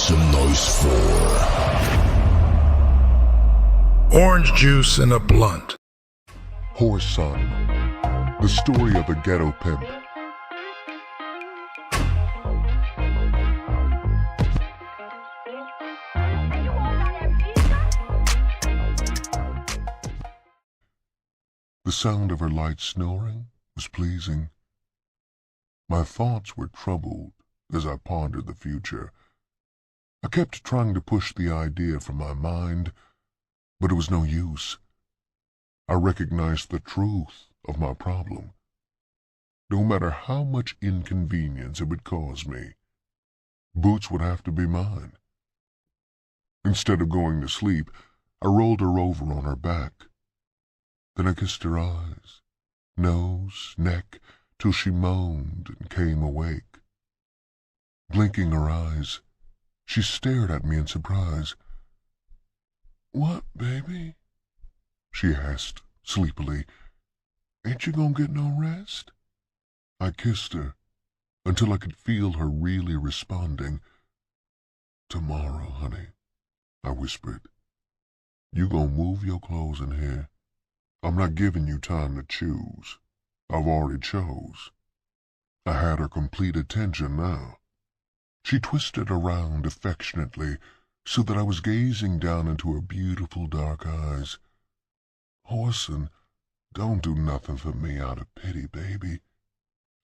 some noise for Orange Juice in a Blunt. Whoreson, the story of a ghetto pimp. The sound of her light snoring was pleasing. My thoughts were troubled as I pondered the future. I kept trying to push the idea from my mind, but it was no use. I recognized the truth of my problem. No matter how much inconvenience it would cause me, Boots would have to be mine. Instead of going to sleep, I rolled her over on her back. Then I kissed her eyes, nose, neck, till she moaned and came awake. Blinking her eyes, she stared at me in surprise. "What, baby?" she asked sleepily. "Ain't you gonna get no rest?" I kissed her until I could feel her really responding. "Tomorrow, honey," I whispered. "You gonna move your clothes in here. I'm not giving you time to choose. I've already chose." I had her complete attention now. She twisted around affectionately so that I was gazing down into her beautiful dark eyes. "Whoreson, don't do nothing for me out of pity, baby.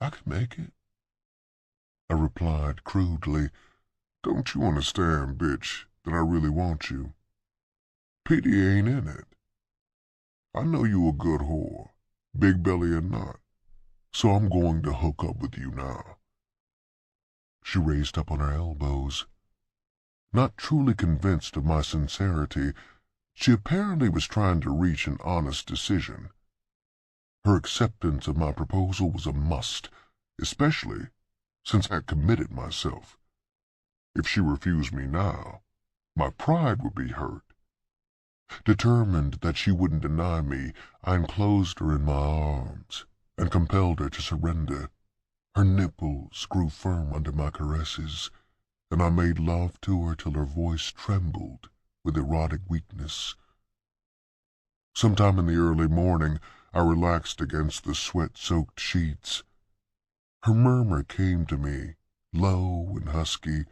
I can make it." I replied crudely, "Don't you understand, bitch, that I really want you? Pity ain't in it. I know you a good whore, big belly or not, so I'm going to hook up with you now." She raised up on her elbows. Not truly convinced of my sincerity, she apparently was trying to reach an honest decision. Her acceptance of my proposal was a must, especially since I had committed myself. If she refused me now, my pride would be hurt. Determined that she wouldn't deny me, I enclosed her in my arms and compelled her to surrender. Her nipples grew firm under my caresses, and I made love to her till her voice trembled with erotic weakness. Sometime in the early morning, I relaxed against the sweat-soaked sheets. Her murmur came to me, low and husky.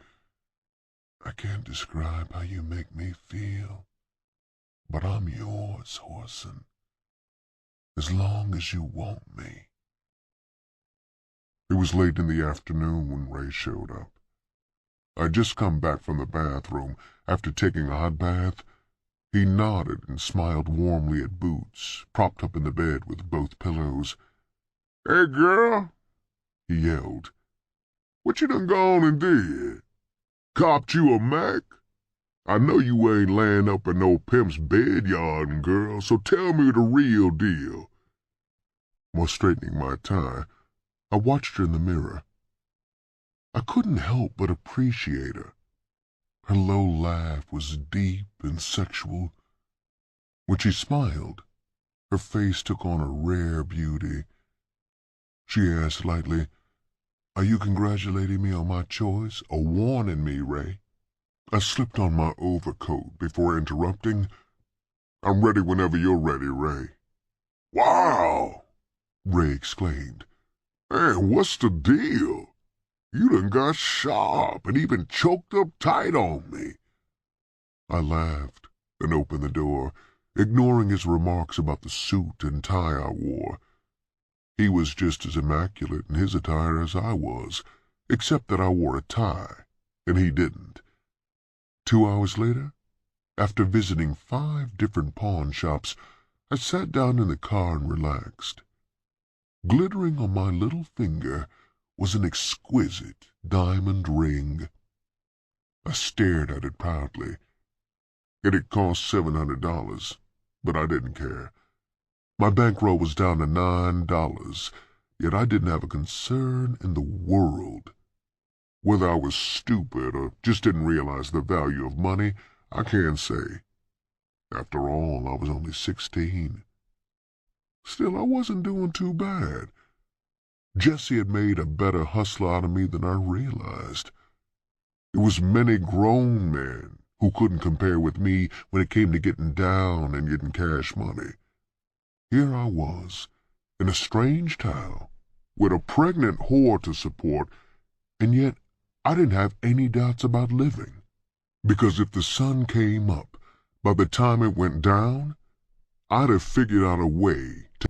"I can't describe how you make me feel, but I'm yours, Whoreson, as long as you want me." It was late in the afternoon when Ray showed up. I'd just come back from the bathroom after taking a hot bath. He nodded and smiled warmly at Boots, propped up in the bed with both pillows. "Hey, girl," he yelled. "What you done gone and did? Copped you a Mac? I know you ain't laying up in no pimp's bed yardin', girl, so tell me the real deal." While straightening my tie, I watched her in the mirror. I couldn't help but appreciate her. Her low laugh was deep and sexual. When she smiled, her face took on a rare beauty. She asked lightly, "Are you congratulating me on my choice or warning me, Ray?" I slipped on my overcoat before interrupting. "I'm ready whenever you're ready, Ray." "Wow!" Ray exclaimed. "Man, what's the deal? You done got sharp and even choked up tight on me." I laughed and opened the door, ignoring his remarks about the suit and tie I wore. He was just as immaculate in his attire as I was, except that I wore a tie, and he didn't. 2 hours later, after visiting 5 different pawn shops, I sat down in the car and relaxed. Glittering on my little finger was an exquisite diamond ring. I stared at it proudly. It had cost $700, but I didn't care. My bankroll was down to $9, yet I didn't have a concern in the world. Whether I was stupid or just didn't realize the value of money, I can't say. After all, I was only 16. Still, I wasn't doing too bad. Jesse had made a better hustler out of me than I realized. It was many grown men who couldn't compare with me when it came to getting down and getting cash money. Here I was, in a strange town, with a pregnant whore to support, and yet I didn't have any doubts about living, because if the sun came up, by the time it went down, I'd have figured out a way to